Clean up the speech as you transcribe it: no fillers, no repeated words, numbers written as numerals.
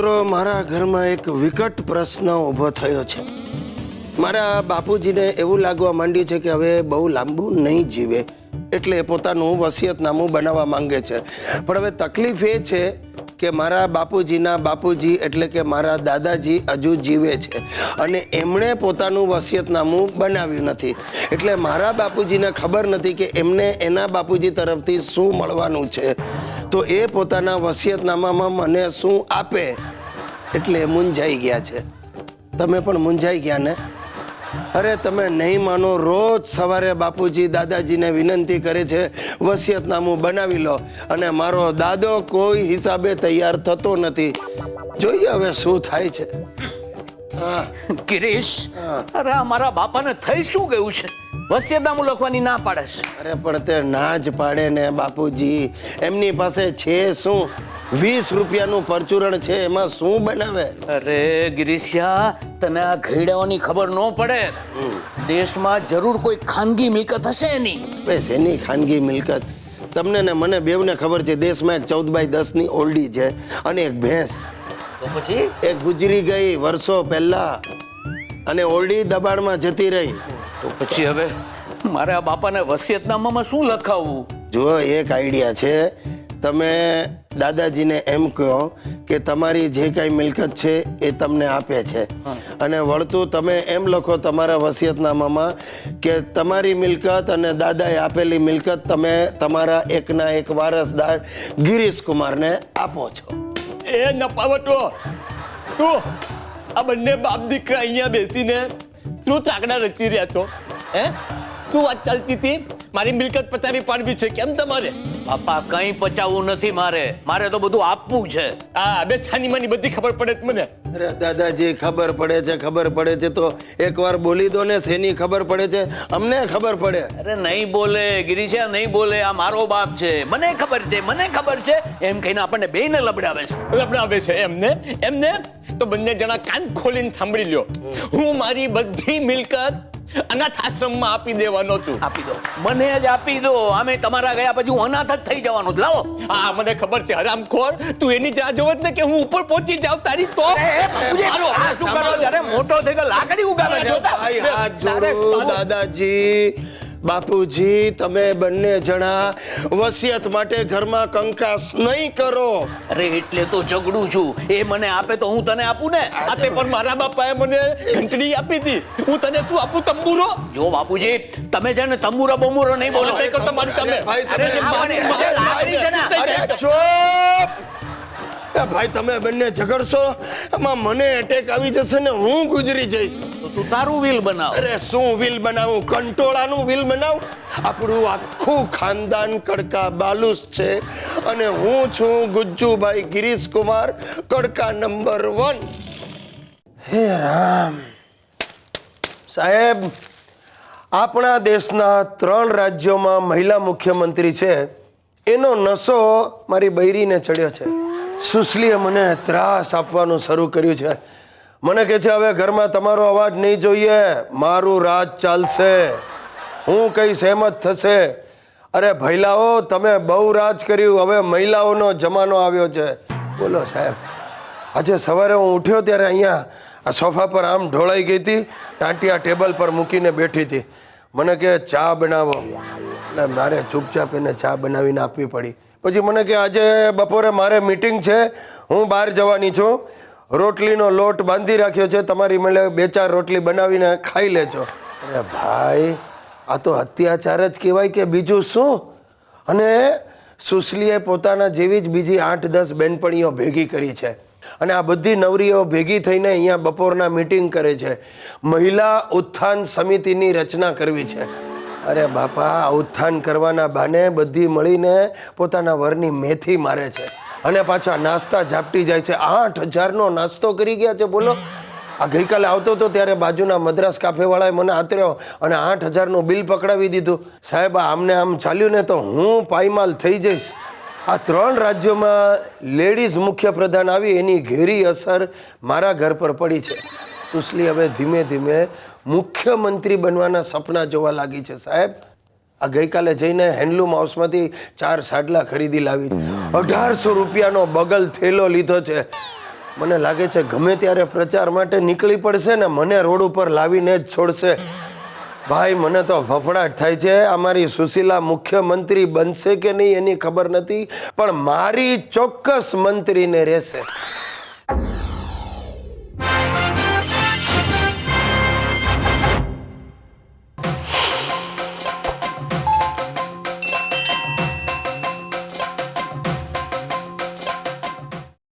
મિત્રો, મારા ઘરમાં એક વિકટ પ્રશ્ન ઊભો થયો છે. મારા બાપુજીને એવું લાગવા માંડ્યું છે કે હવે બહુ લાંબુ નહીં જીવે, એટલે પોતાનું વસિયતનામું બનાવવા માંગે છે. પણ હવે તકલીફ એ છે કે મારા બાપુજીના બાપુજી એટલે કે મારા દાદાજી હજુ જીવે છે અને એમણે પોતાનું વસિયતનામું બનાવ્યું નથી. એટલે મારા બાપુજીને ખબર નથી કે એમને એના બાપુજી તરફથી શું મળવાનું છે. તો એ પોતાના વસિયતનામામાં મને શું આપે, એટલે મૂંઝાઈ ગયા છે. તમે પણ મૂંઝાઈ ગયા ને? અરે તમે નહીં માનો, રોજ સવારે બાપુજી દાદાજીને વિનંતી કરે છે વસિયતનામું બનાવી લો, અને મારો દાદો કોઈ હિસાબે તૈયાર થતો નથી. જોઈએ હવે શું થાય છે. હા ગિરીશ, અરે મારા બાપાને થઈ શું ગયું છે? વસિયતનામું લખવાની ના પાડે છે. અરે પણ તે ના જ પાડે ને બાપુજી. એમની પાસે છે શું? 20 રૂપિયાનું પરચુરણ છે, એમાં શું બનાવે? અરે ગિરીશિયા, તને આ ઘેડાઓની ખબર ન પડે. દેશમાં જરૂર કોઈ ખાનગી મિલકત હશે નહીં. બસ એની ખાનગી મિલકત તમને ને મને બેવને ખબર છે. દેશમાં એક 14x10 ઓરડી છે અને એક ભેંસ. તો પછી એક ગુજરી ગઈ વર્ષો પહેલા અને ઓરડી દબાણમાં જતી રહી. તો પછી હવે મારે આ બાપાને વસિયતનામામાં શું લખાવવું? જુઓ, એક આઈડિયા છે. તમે દાદાજીને એમ કહો કે તમારી જે કાંઈ મિલકત છે એ તમને આપે છે, અને વળતું તમે એમ લખો તમારા વસિયતનામામાં કે તમારી મિલકત અને દાદાએ આપેલી મિલકત તમે તમારા એકના એક વારસદાર ગિરીશ કુમારને આપો છો. એ નપાવટો, તું આ બંને બાપ દીકરા અહીંયા બેસીને શું ચાકડા રચી રહ્યા છો? હે, શું વાત ચાલતી હતી? મારી મિલકત પચાવી પાડવી છે કેમ તમારે? બાપા, કંઈ પચાવવું નથી મારે તો બધું આપવું છે. હા, બે છાની માની બધી ખબર પડે છે મને. અરે દાદાજી, ખબર પડે છે તો એકવાર બોલી દો ને. શેની ખબર પડે છે? અમને ખબર પડે. અરે નહીં બોલે ગિરીશા, નહીં બોલે. આ મારો બાપ છે, મને ખબર છે એમ કહીને આપણને બેયને લબડાવે છે. લબડાવે છે એમને તો બંને જણા કાન ખોલીને સાંભળી લ્યો. હું મારી બધી મિલકત અનાથ આશ્રમમાં આપી દેવાનો છું. આપી દો, મને જ આપી દો. અમે તમારા ગયા પછી હું અનાથ જ થઈ જવાનું. લાવો. હા, મને ખબર છે હરામખોર, તું એની જ રાહ જોવે છે ને કે હું ઉપર પહોંચી જાઉં તારી તો. શું કરો? અરે મોટો થઈ ગયો, લાકડી ઉગાવે છે. ભાઈ, હાથ જોડું દાદાજી. બાપુજી, તમે બંને જણા વસિયત માટે ઘરમાં કંકાસ નહીં કરો. અરે એટલે તો ઝઘડું છું. એ મને આપે તો હું તને આપું ને. આ તે પણ મારા બાપાએ મને ઘંટડી આપી હતી. હું તને શું આપું? તંબુરો? જો બાપુજી, તમે છે ને તંબુરો બમુરો નહીં બોલો. નહીં કરતો મારું તમે. ભાઈ, અરે લાકડી છે ને. અરે ચૂપ! એ ભાઈ, તમે બંને ઝઘડશો, એમાં મને એટેક આવી જશે ને હું ગુજરી જઈશ. તો તું તારું વિલ બનાવ. અરે શું વિલ બનાવું? કંટોળાનું વિલ બનાવ? આપણું આખું ખાનદાન કડકા બાલુસ છે અને હું છું ગુજ્જુભાઈ ગિરીશ કુમાર, કડકા નંબર 1. હે રામ સાહેબ, આપણા દેશના 3 રાજ્યોમાં મહિલા મુખ્યમંત્રી છે, એનો નશો મારી બૈરીને ચડ્યો છે. સુશલીએ મને ત્રાસ આપવાનું શરૂ કર્યું છે. મને કહે છે હવે ઘરમાં તમારો અવાજ નહીં જોઈએ, મારું રાજ ચાલશે, હું કઈ સહેમત થશે. અરે ભૈલાઓ, તમે બહુ રાજ કર્યું, હવે મહિલાઓનો જમાનો આવ્યો છે. બોલો સાહેબ. આજે સવારે હું ઉઠ્યો ત્યારે અહીંયા આ સોફા પર આમ ઢોળાઈ ગઈ હતી, ટાંટિયા ટેબલ પર મૂકીને બેઠી હતી. મને કહે ચા બનાવો, એટલે મારે ચૂપચાપ એને ચા બનાવીને આપવી પડી. પછી મને કે આજે બપોરે મારે મીટિંગ છે, હું બહાર જવાની છું, રોટલીનો લોટ બાંધી રાખ્યો છે, તમારી મળે 2-4 રોટલી બનાવીને ખાઈ લેજો. અરે ભાઈ, આ તો અત્યાચાર જ કહેવાય કે બીજું શું? અને સુશલીએ પોતાના જેવી જ બીજી 8-10 બહેનપણીઓ ભેગી કરી છે અને આ બધી નવરીઓ ભેગી થઈને અહીંયા બપોરના મીટિંગ કરે છે. મહિલા ઉત્થાન સમિતિની રચના કરવી છે. અરે બાપા, ઉત્થાન કરવાના બહાને બધી મળીને પોતાના વરની મેથી મારે છે અને પાછા નાસ્તા ઝાપટી જાય છે. 8000નો નાસ્તો કરી ગયા છે. બોલો, આ ગઈકાલે આવતો હતો ત્યારે બાજુના મદ્રાસ કાફેવાળાએ મને આતર્યો અને 8000નું બિલ પકડાવી દીધું. સાહેબ, આમને આમ ચાલ્યું ને તો હું પાયમાલ થઈ જઈશ. આ 3 રાજ્યોમાં લેડીઝ મુખ્યપ્રધાન આવી, એની ઘેરી અસર મારા ઘર પર પડી છે. સુશલી હવે ધીમે ધીમે મુખ્યમંત્રી બનવાના સપના જોવા લાગી છે. સાહેબ, આ ગઈકાલે જઈને હેન્ડલૂમ હાઉસમાંથી 4 સાડલા ખરીદી લાવી, 1800 રૂપિયાનો બગલ થેલો લીધો છે. મને લાગે છે ગમે ત્યારે પ્રચાર માટે નીકળી પડશે ને મને રોડ ઉપર લાવીને જ છોડશે. ભાઈ મને તો ફફડાટ થાય છે. અમારી સુશીલા મુખ્યમંત્રી બનશે કે નહીં એની ખબર નથી, પણ મારી ચોક્કસ મંત્રીને રહેશે.